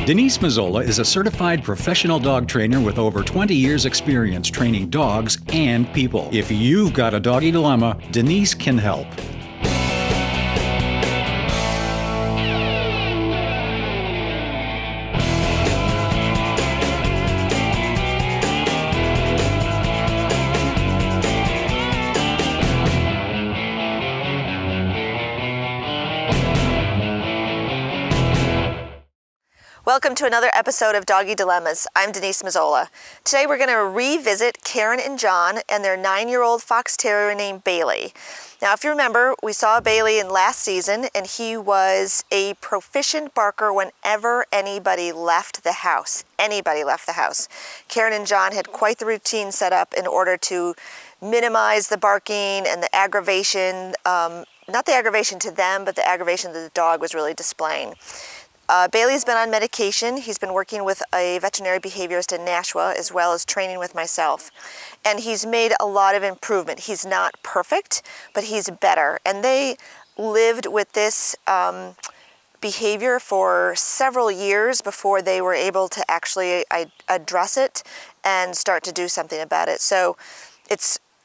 Denise Mazzola is a certified professional dog trainer with over 20 years experience training dogs and people. If you've got a doggy dilemma, Denise can help. Welcome to another episode of Doggy Dilemmas. I'm Denise Mazzola. Today we're going to revisit Karen and John and their 9-year-old fox terrier named Bailey. Now, if you remember, we saw Bailey in last season, and he was a proficient barker whenever anybody left the house. Anybody left the house. Karen and John had quite the routine set up in order to minimize the barking and the aggravation, not the aggravation to them, but the aggravation that the dog was really displaying. Bailey's been on medication. He's been working with a veterinary behaviorist in Nashua, as well as training with myself. And he's made a lot of improvement. He's not perfect, but he's better. And they lived with this behavior for several years before they were able to actually address it and start to do something about it. So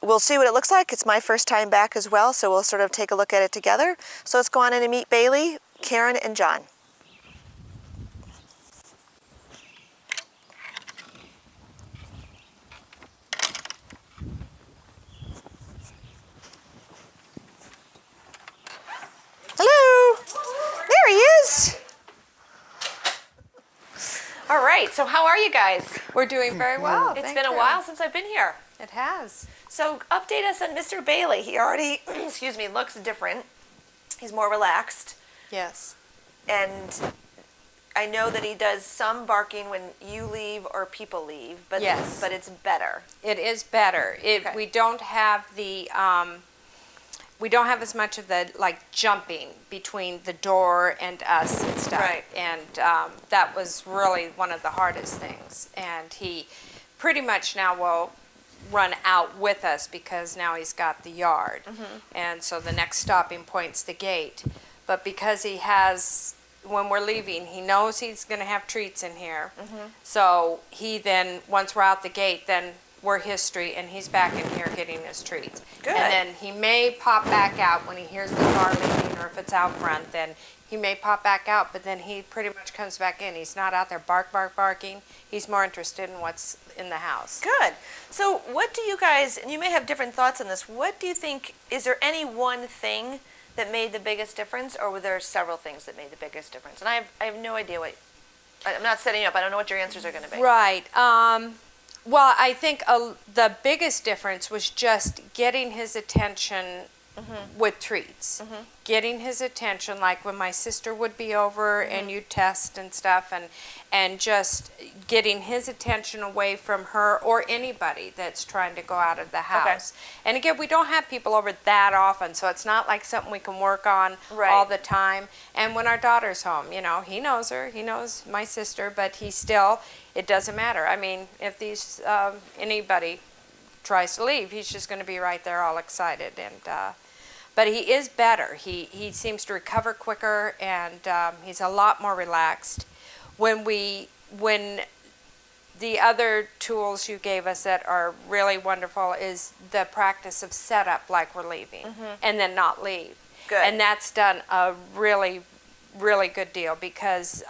we'll see what it looks like. It's my first time back as well, so we'll sort of take a look at it together. So let's go on in and meet Bailey, Karen, and John. Hello! There he is! All right, so how are you guys? We're doing very well. It's been a while since I've been here. It has. So update us on Mr. Bailey. He already, excuse me, looks different. He's more relaxed. Yes. And I know that he does some barking when you leave or people leave, but yes. But it's better. It is better. Okay. We don't have the we don't have as much of the jumping between the door and us and stuff. Right. And that was really one of the hardest things. And he pretty much now will run out with us because now he's got the yard. Mm-hmm. And so the next stopping point's the gate. But because he has, when we're leaving, he knows he's going to have treats in here. Mm-hmm. So he then, once we're out the gate, then we're his street, and he's back in here getting his treats. Good. And then he may pop back out when he hears the car leaving, or if it's out front, then he may pop back out, but then he pretty much comes back in. He's not out there barking. He's more interested in what's in the house. Good. So what do you guys, and you may have different thoughts on this, what do you think, is there any one thing that made the biggest difference, or were there several things that made the biggest difference? And I have no idea what, I'm not setting you up, I don't know what your answers are going to be. Right. Well, I think the biggest difference was just getting his attention with treats. Mm-hmm. Getting his attention, like when my sister would be over and you'd test and stuff, and just getting his attention away from her or anybody that's trying to go out of the house. Okay. And again, we don't have people over that often, so it's not like something we can work on all the time. And when our daughter's home, he knows her, he knows my sister, but he still, it doesn't matter. I mean, if these anybody tries to leave, he's just going to be right there all excited. And but he is better. He seems to recover quicker, and he's a lot more relaxed. When the other tools you gave us that are really wonderful is the practice of setup, like we're leaving, and then not leave. Good. And that's done a really, really good deal, because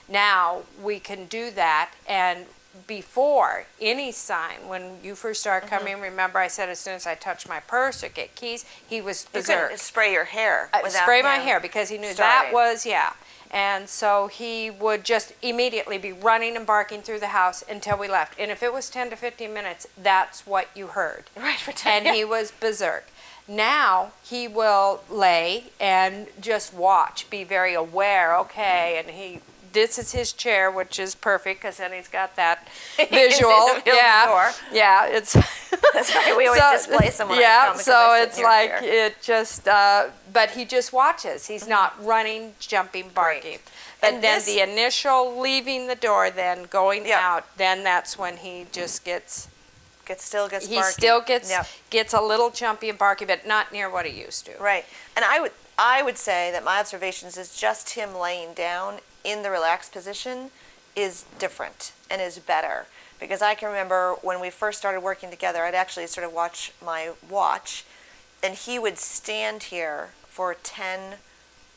now we can do that. And before any sign, when you first started coming, remember I said as soon as I touched my purse or get keys, he was berserk. You couldn't spray your hair without spray my hair, because he knew starting. that was, And so he would just immediately be running and barking through the house until we left. And if it was 10 to 15 minutes, that's what you heard. Right, for 10. And he was berserk. Now he will lay and just watch, be very aware, okay, and this is his chair, which is perfect, because then he's got that visual. Yeah, it's that's right. We always display someone. Yeah, so it's like it just. But he just watches. He's not running, jumping, barking. Right. But and then the initial leaving the door, then going out, then that's when he just gets still gets he barky. still gets a little jumpy and barky, but not near what he used to. Right. And I would I would say that my observations is just him laying down in the relaxed position is different and is better. Because I can remember when we first started working together, I'd actually sort of watch my watch, and he would stand here for 10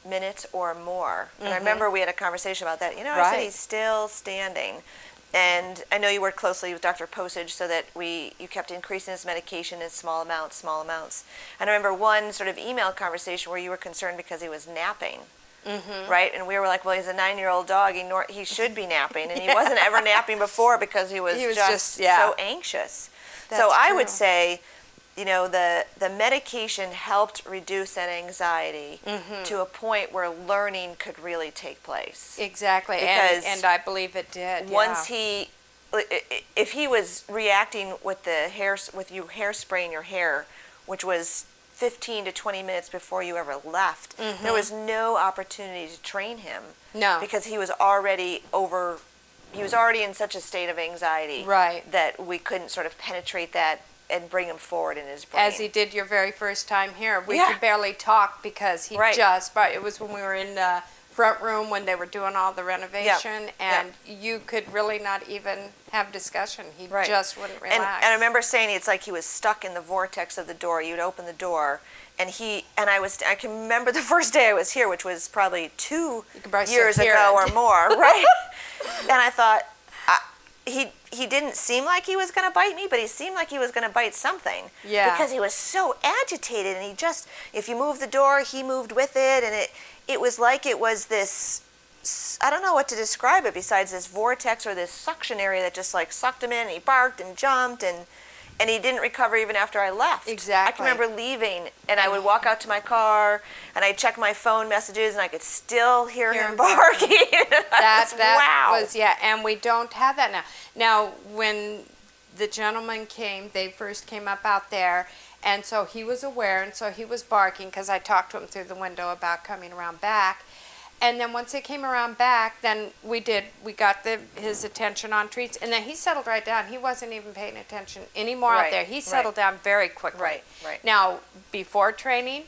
minutes or more. And I remember we had a conversation about that. I said he's still standing. And I know you worked closely with Dr. Posage so that you kept increasing his medication in small amounts. And I remember one sort of email conversation where you were concerned because he was napping. Right? And we were like, well, he's a 9-year-old dog. He should be napping. And he wasn't ever napping before because he was just so anxious. So I would say, the medication helped reduce that anxiety to a point where learning could really take place. Exactly. Because and I believe it did. Once if he was reacting with with you hairspraying your hair, which was 15 to 20 minutes before you ever left, there was no opportunity to train him. No. Because he was already in such a state of anxiety that we couldn't sort of penetrate that and bring him forward in his brain. As he did your very first time here. We could barely talk because he but it was when we were in the front room when they were doing all the renovation, and you could really not even have discussion. He just wouldn't relax. And I remember saying it's like he was stuck in the vortex of the door. You'd open the door, and I can remember the first day I was here, which was probably 2 years ago or more, right? And I thought, he didn't seem like he was going to bite me, but he seemed like he was going to bite something. Yeah. Because he was so agitated, and if you moved the door, he moved with it, and it was like it was this, I don't know what to describe it besides this vortex or this suction area that just like sucked him in, and he barked and jumped, and he didn't recover even after I left. Exactly. I can remember leaving, and I would walk out to my car, and I'd check my phone messages, and I could still hear him barking. That was, and we don't have that now. Now, when the gentleman came, they first came up out there, and so he was aware, and so he was barking, because I talked to him through the window about coming around back. And then once they came around back, then we got his attention on treats, and then he settled right down. He wasn't even paying attention anymore out there. He settled down very quickly. Right. Now, before training,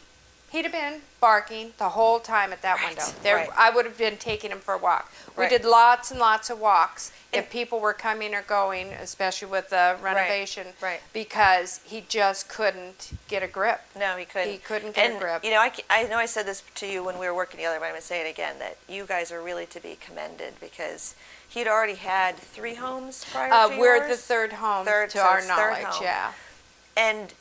he'd have been barking the whole time at that window. I would have been taking him for a walk. We did lots and lots of walks if people were coming or going, especially with the renovation, because he just couldn't get a grip. No, he couldn't. He couldn't get a grip. I know I said this to you when we were working together, but I'm going to say it again, that you guys are really to be commended, because he'd already had 3 homes prior to yours. We're the third home to our knowledge, And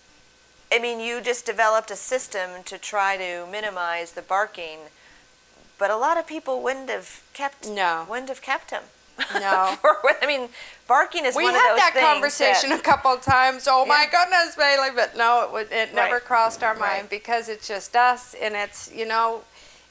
I mean, you just developed a system to try to minimize the barking, but a lot of people wouldn't have kept him. No. I mean, barking is one of those things. We had that conversation a couple of times. Oh my goodness, Bailey! But no, it never crossed our mind, because it's just us, and it's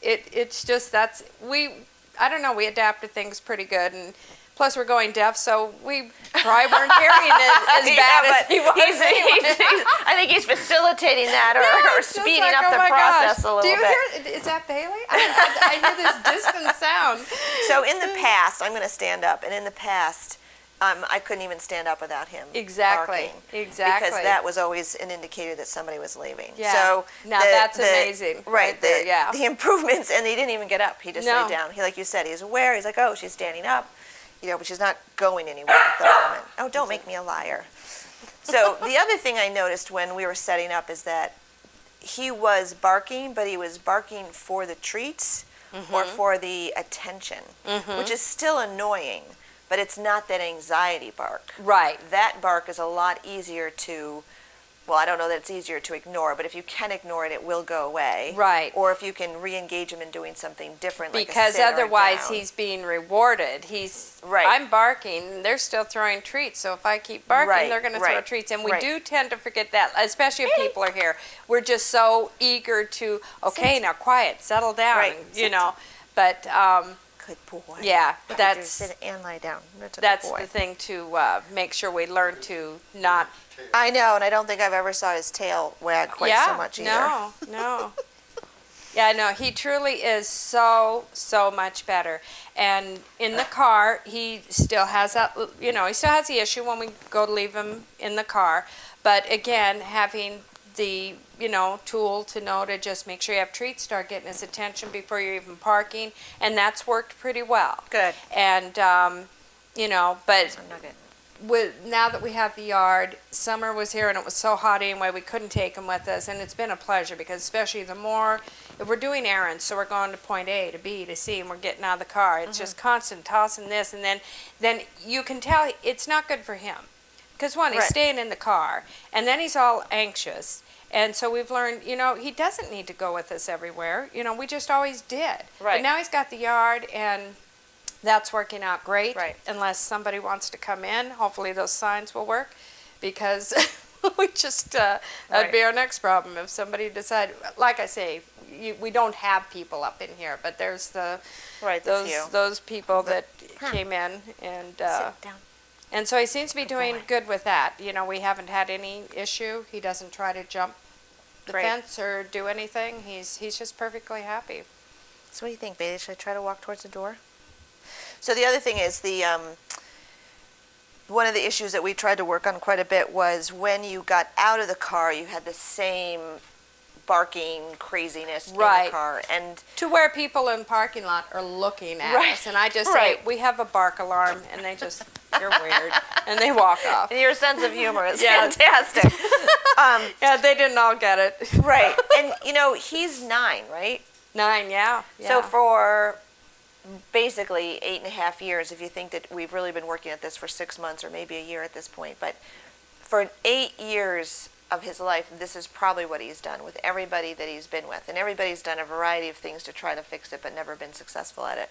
it's just I don't know. We adapted things pretty good, and plus we're going deaf, so we probably weren't hearing it as bad as he was. I think he's facilitating that or speeding up the process a little bit. Do you hear? Is that Bailey? I hear this distant sound. So in the past, I'm going to stand up, and in the past, I couldn't even stand up without him barking. Exactly. Because that was always an indicator that somebody was leaving. Yeah. So now that's amazing. Right there, the improvements, and he didn't even get up. He just laid down. He, like you said, he's aware. He's like, oh, she's standing up. But she's not going anywhere at the moment. Oh, don't make me a liar. So the other thing I noticed when we were setting up is that he was barking, but he was barking for the treats or for the attention, which is still annoying, but it's not that anxiety bark. Right. That bark is a lot easier to, well, I don't know that it's easier to ignore, but if you can ignore it, it will go away. Right. Or if you can re-engage him in doing something different, like because a sit or a otherwise down. he's being rewarded. I'm barking, they're still throwing treats, so if I keep barking, they're going to throw treats. And we do tend to forget that, especially if people are here. We're just so eager to, now quiet, settle down, But good boy. Yeah, that's sit and lie down. That's the thing to make sure we learn to not. I know, and I don't think I've ever saw his tail wag quite so much either. No. Yeah, no, he truly is so much better. And in the car, he still has that, he still has the issue when we go to leave him in the car. But again, having the tool to know to just make sure you have treats, start getting his attention before you're even parking, and that's worked pretty well. Good. And but now that we have the yard, summer was here and it was so hot anyway, we couldn't take him with us, and it's been a pleasure because especially if we're doing errands, so we're going to point A to B to C and we're getting out of the car, it's just constant tossing this, and then you can tell it's not good for him. Because one, he's staying in the car, and then he's all anxious. And so we've learned, he doesn't need to go with us everywhere. We just always did. Right. But now he's got the yard, and that's working out great. Right. Unless somebody wants to come in. Hopefully those signs will work, because we just, that'd be our next problem. If somebody decided, like I say, we don't have people up in here, but there's those people that came in and... Sit down. And so he seems to be doing good with that. We haven't had any issue. He doesn't try to jump the fence or do anything. He's just perfectly happy. So what do you think, Bailey? Should I try to walk towards the door? So the other thing is one of the issues that we tried to work on quite a bit was when you got out of the car, you had the same barking craziness in the car, and to where people in the parking lot are looking at us, and I just say, we have a bark alarm, and they just, you're weird, and they walk off. And your sense of humor is fantastic. Yeah, they didn't all get it. Right, and he's 9, right? 9, yeah. So for basically 8.5 years, if you think that we've really been working at this for 6 months or maybe a year at this point, but for 8 years of his life, this is probably what he's done with everybody that he's been with, and everybody's done a variety of things to try to fix it but never been successful at it.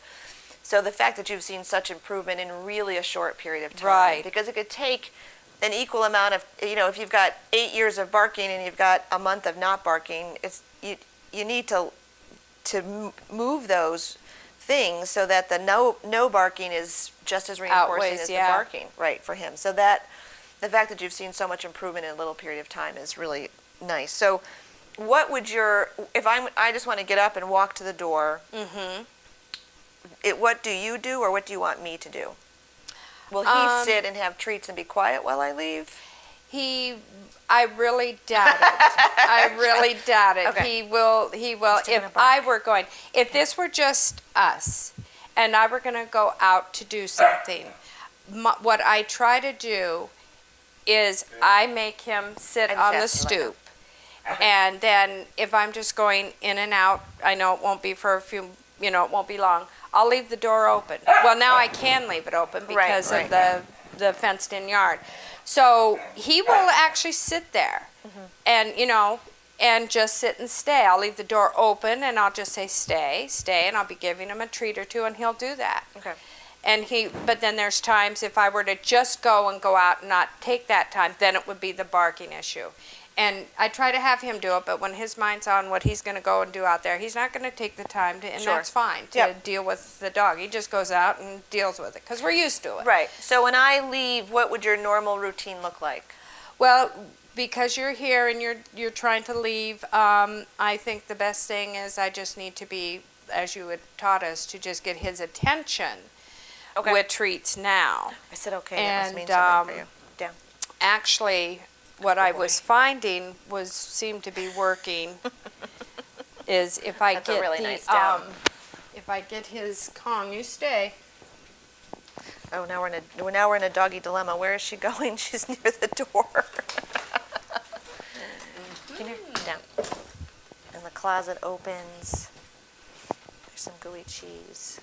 So the fact that you've seen such improvement in really a short period of time, because it could take an equal amount of, if you've got 8 years of barking and you've got a month of not barking, you need to move those things so that the no barking is just as reinforcing as the barking, for him. So that the fact that you've seen so much improvement in a little period of time is really nice. So what would I just want to get up and walk to the door, what do you do, or what do you want me to do? Will he sit and have treats and be quiet while I leave? I really doubt it. I really doubt it. Okay. He will. If this were just us and I were going to go out to do something, what I try to do is I make him sit on the stoop. And then if I'm just going in and out, I know it won't be for a few, it won't be long, I'll leave the door open. Well, now I can leave it open because of the fenced-in yard. So he will actually sit there and, and just sit and stay. I'll leave the door open and I'll just say, stay, and I'll be giving him a treat or two, and he'll do that. Okay. But then there's times if I were to just go out and not take that time, then it would be the barking issue. And I try to have him do it, but when his mind's on what he's going to go and do out there, he's not going to take the time to, and that's fine, to deal with the dog. He just goes out and deals with it, because we're used to it. Right. So when I leave, what would your normal routine look like? Well, because you're here and you're trying to leave, I think the best thing is I just need to be, as you had taught us, to just get his attention with treats now. I said okay, that must mean something for you. Down. Actually, what I was finding seemed to be working is if I That's a really nice down. If I get his Kong, you stay. Oh, now we're in a doggy dilemma. Where is she going? She's near the door. Come here, down. And the closet opens. There's some gooey cheese.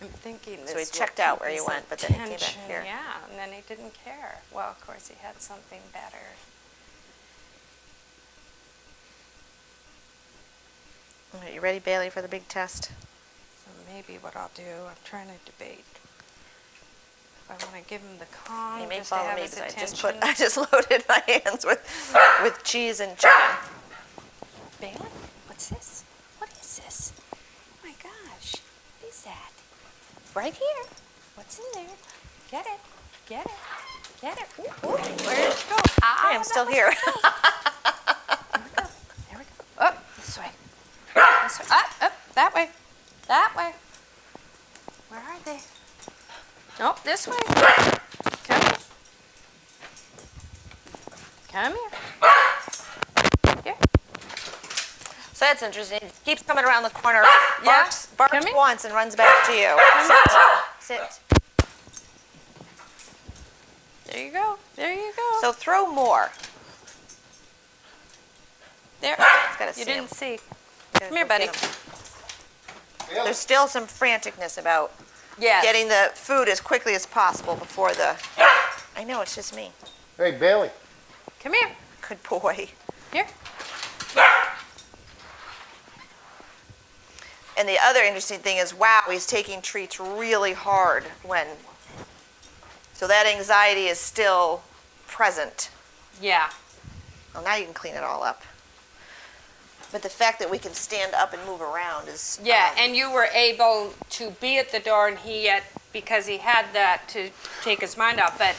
I'm thinking this. So he checked out where you went, but then he came back here. Yeah, and then he didn't care. Well, of course, he had something better. All right, you ready, Bailey, for the big test? So maybe what I'll do, I'm trying to debate. If I want to give him the Kong, He may just to follow have me his because attention. I just loaded my hands with cheese and chicken. Bailey, what's this? What is this? Oh my gosh, what is that? Right here. What's in there? Get it. Get it. Get it. Ooh, ooh. Where did it go? Ah, I am still here. There we go. There we go. Up this way. This way. Up. That way. That way. Where are they? Oh, this way. Come here. Come here. So that's interesting. He keeps coming around the corner, Yeah. barks Come here. once and runs back to you. Sit. There you go. There you go. So throw more. there. Gotta You see him. didn't see. Gotta Come here, go buddy. get him. There's still some franticness about Yes. getting the food as quickly as possible before the... I know, it's just me. Hey, Bailey. Come here. Good boy. Here. And the other interesting thing is, wow, he's taking treats really hard when... So that anxiety is still present. Yeah. Well, now you can clean it all up. But the fact that we can stand up and move around is... Yeah, and you were able to be at the door, and he had, because he had that to take his mind off. But,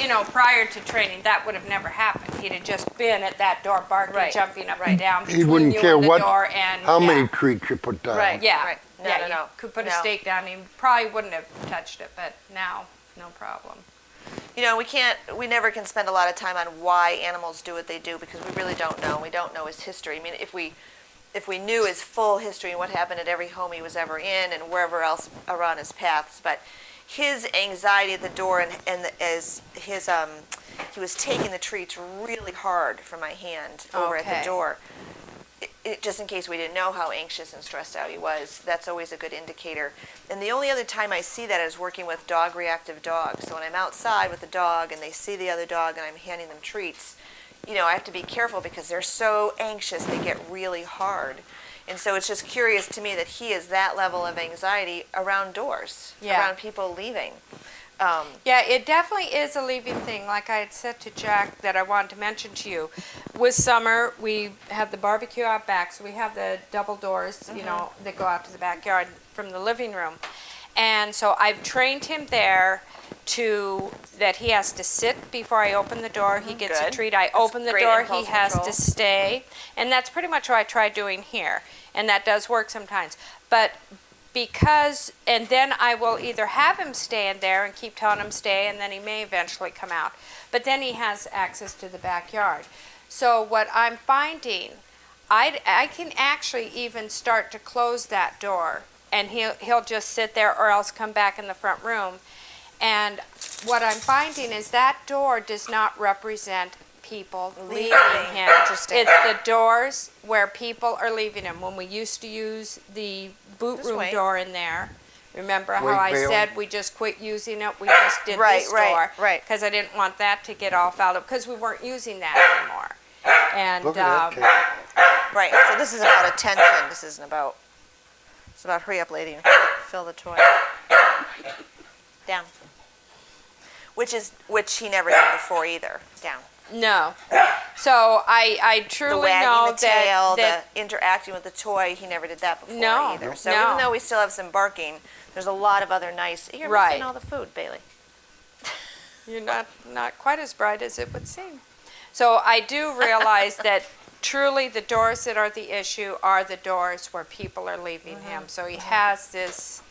you know, prior to training, that would have never happened. He'd have just been at that door barking, Right. jumping up and down He between wouldn't you care and the what, door. And how yeah. many treats you put down. Right. Yeah, Right. No, yeah, no, you no. could put a No. steak down. He probably wouldn't have touched it, but now, no problem. You know, we never can spend a lot of time on why animals do what they do because we really don't know. We don't know his history. I mean, if we knew his full history and what happened at every home he was ever in and wherever else around his paths, but his anxiety at the door and as his he was taking the treats really hard from my hand over at Okay. the door. Just in case we didn't know how anxious and stressed out he was, that's always a good indicator. And the only other time I see that is working with dog reactive dogs. So when I'm outside with the dog and they see the other dog and I'm handing them treats, you know, I have to be careful because they're so anxious, they get really hard. And so it's just curious to me that he has that level of anxiety around doors, Yeah. around people leaving. Yeah, it definitely is a leaving thing. Like I had said to Jack that I wanted to mention to you. With summer, we have the barbecue out back, so we have the double doors, you know, that go out to the backyard from the living room. And so I've trained him there that he has to sit before I open the door. He gets a Good. treat. I That's open the great door, he impulse has control. to stay. And that's pretty much what I try doing here. And that does work sometimes. But and then I will either have him stand there and keep telling him stay, and then he may eventually come out. But then he has access to the backyard. So what I'm finding, I can actually even start to close that door, and he'll just sit there or else come back in the front room. And what I'm finding is that door does not represent people leaving him. Interesting. It's the doors where people are leaving him. When we used to use the boot This room way. door in there, remember how Wait, I Bailey. said we just quit using it? We just did Right, this right, door. right. Because I didn't want that to get all fouled up, because we weren't using that anymore. And Look at that cat. Right, so this is about attention. This isn't about, it's about hurry up, lady, and fill the toy. Down. Which he never did before either. Down. no. So I The truly wagging know the tail, that the interacting with the toy, he never did that before No, either. So no. even though we still have some barking, there's a lot of other nice, you're Right. missing all the food, Bailey. you're not quite as bright as it would seem. So I do realize that truly the doors that are the issue are the doors where people are leaving him. So he has this,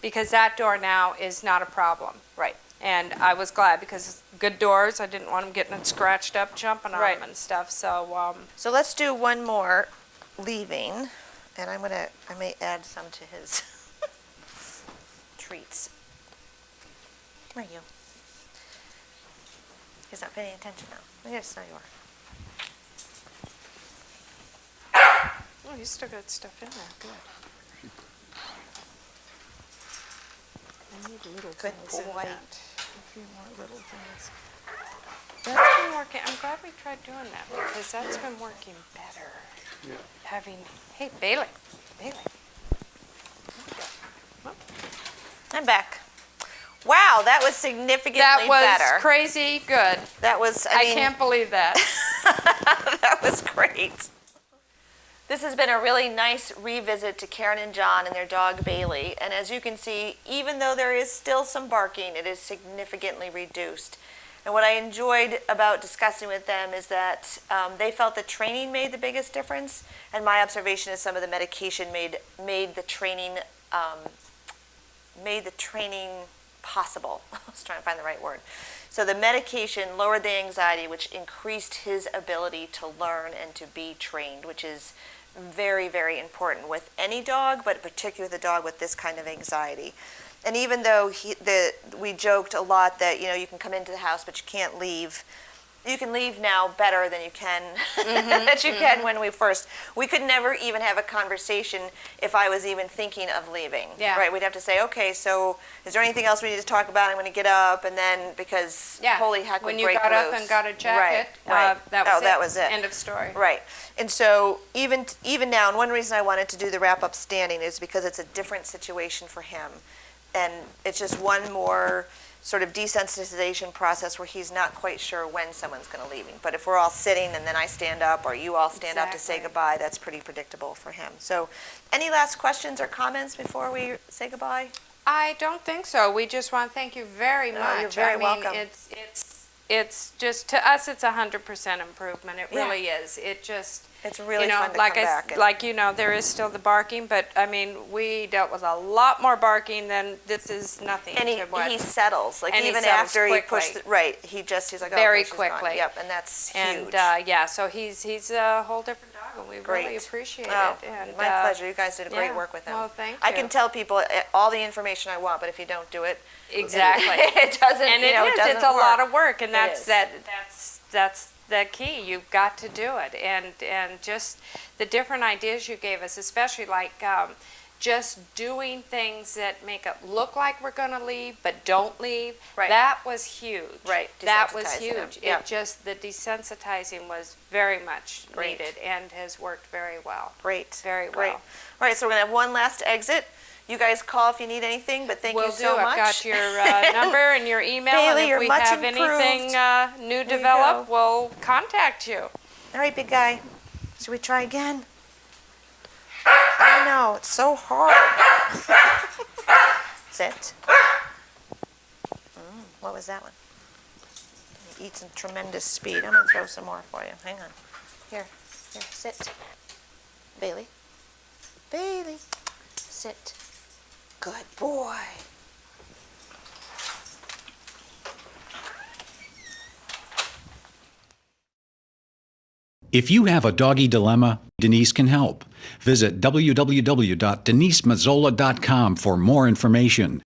because that door now is not a problem. Right. And I was glad, because good doors, I didn't want him getting it scratched up, jumping on Right. them and stuff. So So let's do one more leaving, and I may add some to his treats. Where are you? He's not paying attention now. Maybe it's not yours. oh, he's still got stuff in there. Good. I need little Good things in boy. that. A few more little things. That's been working. I'm glad we tried doing that, because that's been working better. Yeah. Hey, Bailey. I'm back. Wow, that was significantly That was better. crazy good. That was, I can't believe that. that was great. This has been a really nice revisit to Karen and John and their dog Bailey. And as you can see, even though there is still some barking, it is significantly reduced. And what I enjoyed about discussing with them is that they felt the training made the biggest difference. And my observation is some of the medication made the training possible. I was trying to find the right word. So the medication lowered the anxiety, which increased his ability to learn and to be trained, which is very, very important with any dog, but particularly with a dog with this kind of anxiety. And even though we joked a lot that, you can come into the house, but you can't leave. You can leave now better than you can can when we could never even have a conversation if I was even thinking of leaving. Yeah. Right. We'd have to say, okay, so is there anything else we need to talk about? I'm going to get up, and then because holy heck, when we'd you break got up loose. and got a jacket, Right. that was it. it. End of story. Right. And so even now, and one reason I wanted to do the wrap-up standing is because it's a different situation for him. And it's just one more sort of desensitization process where he's not quite sure when someone's going to leave him. But if we're all sitting and then I stand up or you all stand up to say goodbye, that's pretty predictable for him. So any last questions or comments before we say goodbye? I don't think so. We just want to thank you very much. You're very welcome. It's just, to us, it's 100% improvement. It really is. It's really fun to come back. There is still the barking, but I mean, we dealt with a lot more barking than this is nothing. And he settles, like and even he settles after quickly. he pushed he's like, oh, very okay, she's gone. quickly. Yep, and that's huge. And so he's a whole different dog, and we really appreciate it. And my pleasure. You guys did great work with him. Well, thank you. I can tell people all the information I want, but if you don't do it, exactly, it doesn't. And it's a lot of work, and that's the key. You've got to do it, and just the different ideas you gave us, especially like just doing things that make it look like we're going to leave but don't leave. Right. That was huge. Right. That was Desensitizing huge. them. Yep. The desensitizing was very much Great. needed and has worked very well. Great. Very well. Great. All right, so we're going to have one last exit. You guys call if you need anything, but thank you so much. I've got your number and your email, Bailey, and you're if we much have improved. anything new you develop, go. we'll contact you. All right, big guy. Should we try again? I know, it's so hard. Sit. What was that one? He eats in tremendous speed. I'm going to throw some more for you. Hang on. Here, sit. Bailey. Bailey. Sit. Good boy. If you have a doggy dilemma, Denise can help. Visit www.denisemazzola.com for more information.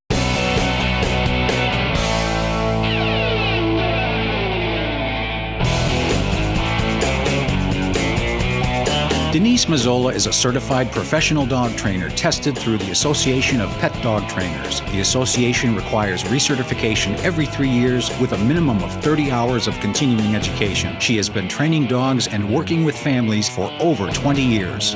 Denise Mazzola is a certified professional dog trainer tested through the Association of Pet Dog Trainers. The association requires recertification every 3 years with a minimum of 30 hours of continuing education. She has been training dogs and working with families for over 20 years.